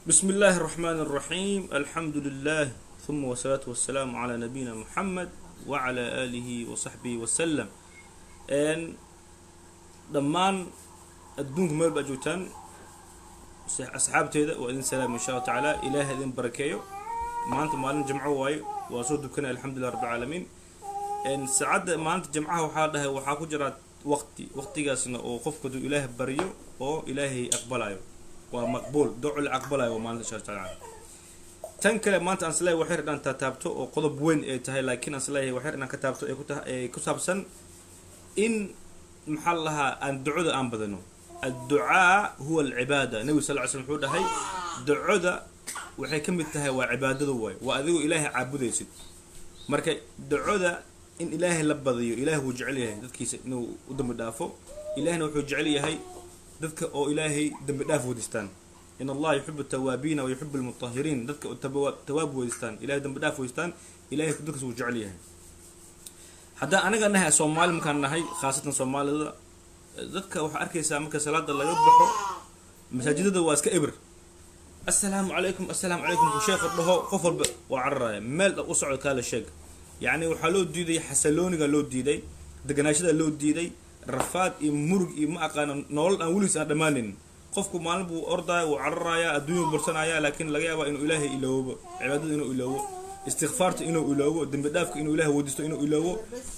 بسم الله الرحمن الرحيم الحمد لله ثم والصلاة والسلام على نبينا محمد وعلى آله وصحبه وسلم ان ضمان الدنك مال بجوتان أصحابتي وإذن سلام إن شاء الله تعالى إله إذن بركيه ما أنت مالن جمعه واي وصود كنا الحمد لله رب العالمين إن سعد ما أنت جمعه وحاله وحاكو جرات وقتي قاسنا وقفك دو إله بريو أو إلهي أقبله ومقبول دعو الأقبله وما أنت شاء الله تعالى تنكل ما أنت أنسلاه وحير أن تتابته وقضب وين تهي لكن أنسلاه وحير أن كتابته كتابسن إن محلها أن دعوة أن بدنه الدعاء هو العبادة نبي صلى الله عليه وسلم حوده هاي دعوة وحي كم التهي وعبادة ذوي وأذو إله عبود يسد مركا دعوة إن إله لبضيه إله وجعليه ذكي إنه ودم دافو إله إنه وجعليه هاي ذك أو إلهي دم دافو ودستان إن الله يحب التوابين ويحب المطهرين ذك التواب ودستان إله دم دافو ودستان إله ذك وجعليه حتى أنا قلنا صومال مكان هاي خاصة صومال dadka waxa arkaysaa marka salaada la yadbaxo masaajidada waa iska ibr assalaamu alaykum ku sheekh dhaho qof walba waa cararaya meel u socod kala sheeg yaani waxa loo diiday xasalooniga loo diiday deganaashada loo diiday rafaad iyo murug iyo ma aqaan nolol aan waliis aan dhamaanin qofku maalin buu ordaaya uu cararaya adduunyo bursanaya laakiin laga yaabo inuu ilaahay iloobo cibaadada inuu iloobo استغفارت إنه إلهو دم بدافك إنه إله ودستو إنه إلهو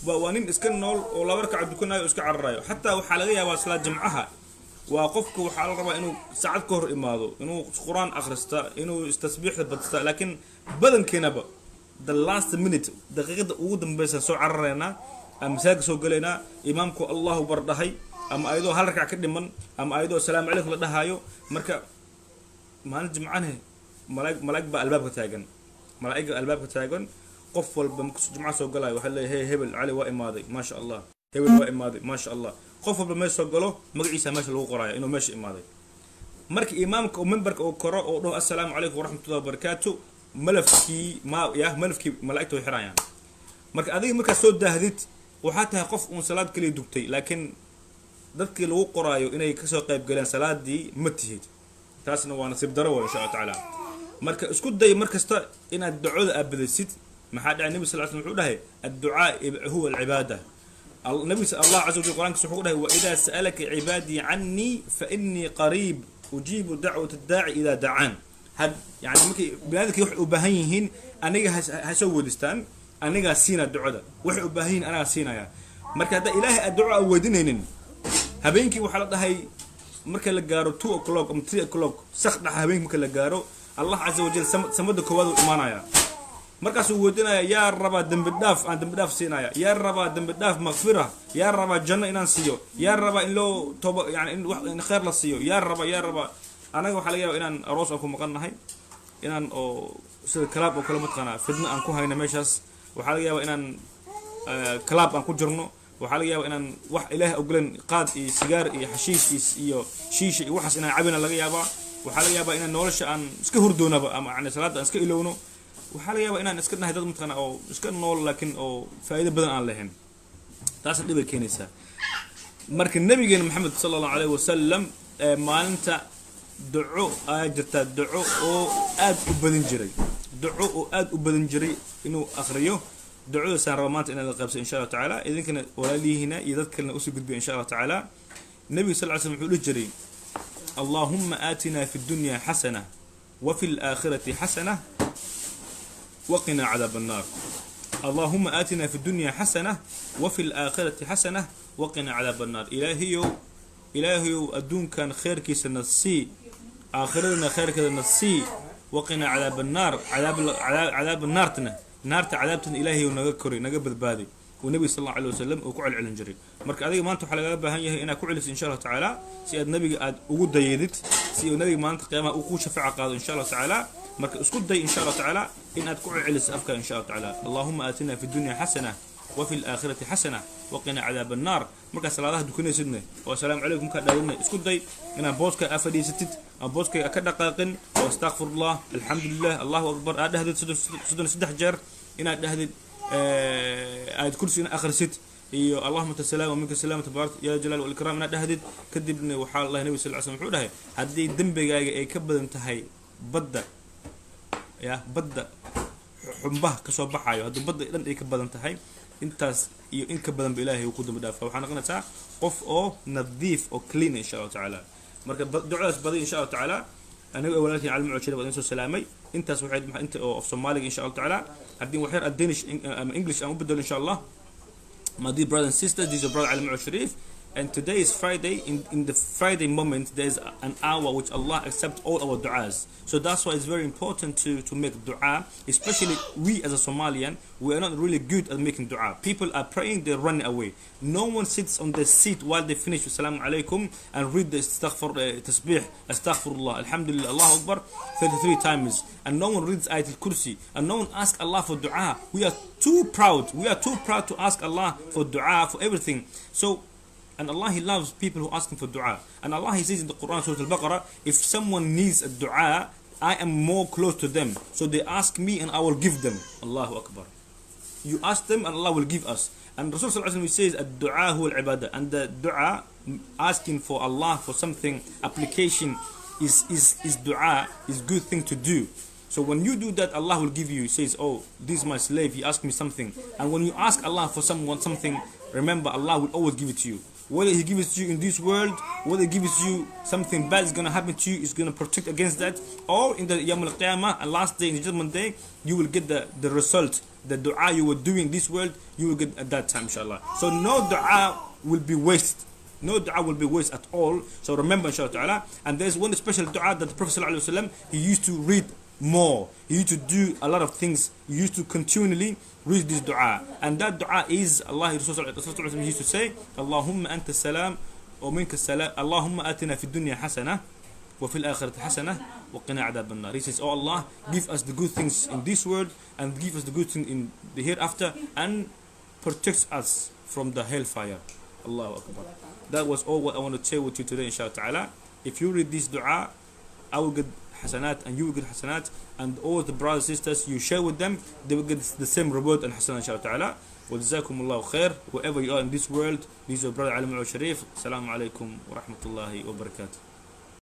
وانين إسكن نول ولا بركع دكنا يسكع الرأي حتى وحلقيها وصلاة جمعها وقفك وحال ربا إنه ساعد كهر إماده إنه قرآن أخرستا إنه استسبيح بدستا لكن بدن كنبا the last minute دقيقة أودم بس سو عرّينا أم ساق سو قلنا إمامكو الله بردهاي أم أيضا هل ركع كده من أم أيضا السلام عليكم لدهايو مركا ما نجمعناه ملاك بقلبك تاجن ملائكة الباب كتاجن قفل بمكس جمعة سو قلاي وحلا هي هبل علي وإمادي ما شاء الله هبل وإمادي ما شاء الله قفل بما سو قلو مقعيسة ماشي لو قرايا إنه ماشي إمادي مرك إمامك ومنبرك أو قراء أو السلام عليكم ورحمة الله وبركاته ملفكي ما يا ملفكي ملائكته وحران يعني مرك هذه مرك سود دهدت وحتى قف صلاة كلي دكتي لكن ذكي لو قرايا إنه يكسر قيب قلنا صلاة دي متهيد تاسنا وانا سيب دروا إن شاء الله تعالى marka isku day markasta inaad ducada abadaysid maxaa dhacay nabi sallallahu alayhi wasallam wuxuu dhahay ad-du'a huwa al-ibada nabi Allah azza wa jalla quraanka wuxuu dhahay wa idha sa'alaka ibadi anni fa inni qarib ujibu da'wat ad-da'i idha da'an had yani markii binaadka wax u baahan yihiin aniga ha soo wadistaan aniga siina ducada wax u baahan yihiin anaga siinaya marka hada ilaahay ad-du'a wadinaynin habeenkii waxa la dhahay marka la gaaro 2 o'clock ama 3 o'clock saxda habeenkii marka la gaaro الله عز وجل سمد كوادو إيمانايا مركز ودنا يا ربا دم بداف عن دم بداف سينايا يا ربا دم بداف مغفرة يا ربا جنة إن سيو يا ربا إن لو توب يعني إن خير للسيو يا ربا أنا جو حاليا إن أروس أكون مقنع هاي إن أو سر كلاب أو كلمة قناة فدنا أنكو هاي نمشيس وحاليا إن كلاب أنكو جرنو وحاليا إن وح إله أقولن قاد سيجار حشيش إيو شيش وحس إن عبنا لقيا با وحالا يابا إن نولش أن إسكه هردونا بقى يعني صلاة أن إسكه إلونه وحالا يابا إن إسكنا هيدا متقنا أو إسكنا نول لكن أو فائدة بدن عن لهم تاسع دي بالكنيسة مرك النبي جن محمد صلى الله عليه وسلم ما أنت دعو أجرت دعو أو أد وبدنجري دعو أو أد وبدنجري إنه أخريه دعو سنرمات إن القبس إن شاء الله تعالى إذا كنا ولا لي هنا يذكرنا أسجد به إن شاء الله تعالى النبي صلى الله عليه وسلم يقول جري اللهم آتنا في الدنيا حسنة وفي الآخرة حسنة وقنا عذاب النار اللهم آتنا في الدنيا حسنة وفي الآخرة حسنة وقنا عذاب النار إلهي الدون كان خير كيس النصي آخرنا خير كذا النصي وقنا عذاب النار عذاب النارتنا نارت عذابتنا إلهي ونذكري نقبل بادي والنبي صلى الله عليه وسلم وكعل على الجري مرك هذه ما أنتم حلقة بهاي هنا كعلس إن شاء الله تعالى سيد النبي وجود ديدت سيد النبي ما أنت قيامة وكوش شفاعة قاضي إن شاء الله تعالى مرك اسكت دي إن شاء الله تعالى إن أتكعل علس أفكار إن شاء الله تعالى اللهم آتنا في الدنيا حسنة وفي الآخرة حسنة وقنا عذاب النار مرك صلاة دكنا سيدنا والسلام عليكم كداولنا اسكت دي أنا بوسك أفدي ستت أنا بوسك أكد دقائق واستغفر الله الحمد لله الله أكبر هذا سد حجر إن هذا آية كرسي آخر ست اللهم تسلم ومنك السلام تبارك يا جلال والإكرام أنا دهدد كذبني وحال الله النبي صلى الله عليه وسلم حوله هذه الدنب جاي كبد انتهي badda badda xumbaha kasoo baxayo hadduu badda dhan ay ka badan tahay intaas iyo in ka badan ba ilaahay uu ku dambi dhaafa waxaa noqonaysaa qof oo nadiif oo clean insha allahu tacaala marka ducadaas baday insha allahu tacaala aniga walaalkii cali mucjir waan soo salaamay intaas waxay inta oo af Soomaaliga insha allahu tacaala haddii wax yar Danish English aan u bedelo insha allah. My dear brothers and sisters, this is your brother Ali Mu'awwad Sharif, and today is Friday. In the Friday moment, there is an hour which Allah accepts all our du'as. So that's why it's very important to make du'a, especially we as a Somalian, we are not really good at making du'a. People are praying, they run away. No one sits on the seat while they finish with Assalamu alaikum and read the tasbih, astaghfirullah, alhamdulillah, Allahu Akbar 33 times. And no one reads Ayat al-Kursi. And no one asks Allah for du'a. We are too proud. We are too proud to ask Allah for du'a, for everything. So, and Allah, He loves people who ask Him for du'a. And Allah, He says in the Quran, Surah Al-Baqarah, if someone needs a du'a, I am more close to them. So they ask me and I will give them. Allahu Akbar. You ask them and Allah will give us. And Rasul Sallallahu Alaihi Wasallam says, ad-du'a huwa al-ibadah. And the du'a, asking for Allah for something, application, is du'a, is good thing to do. So when you do that, Allah will give you. He says, oh, this is my slave, he asked me something. And when you ask Allah for something, remember, Allah will always give it to you. Whether He gives it to you in this world, whether He gives you something bad is going to happen to you, is going to protect against that, or in the Yawm al-Qiyamah, and last day, in the Judgment Day, you will get the result, the dua you were doing this world, you will get at that time, inshallah. So no dua will be wasted. No dua will be wasted at all. So remember, inshallah ta'ala. And there's one special dua that the Prophet Sallallahu Alaihi Wasallam, he used to read more. He used to do a lot of things. He used to continually read this dua. And that dua is, Allah Rasulullah used to say, Allahumma anta salam wa minka salam, Allahumma atina fi dunya hasana wa fil akhirati hasana wa qina adab an-nar. He says, oh Allah, give us the good things in this world and give us the good things in the hereafter and protect us from the hellfire. Allahu Akbar. That was all what I want to share with you today, inshallah ta'ala. If you read this dua, I will get hasanat and you will get hasanat, and all the brothers and sisters you share with them, they will get the same reward and hasanat, inshallah ta'ala. Wa jazakumullahu khair. Wherever you are in this world, this is your brother Ali Mu'awwad Sharif. Assalamu alaikum wa rahmatullahi wa barakatuh.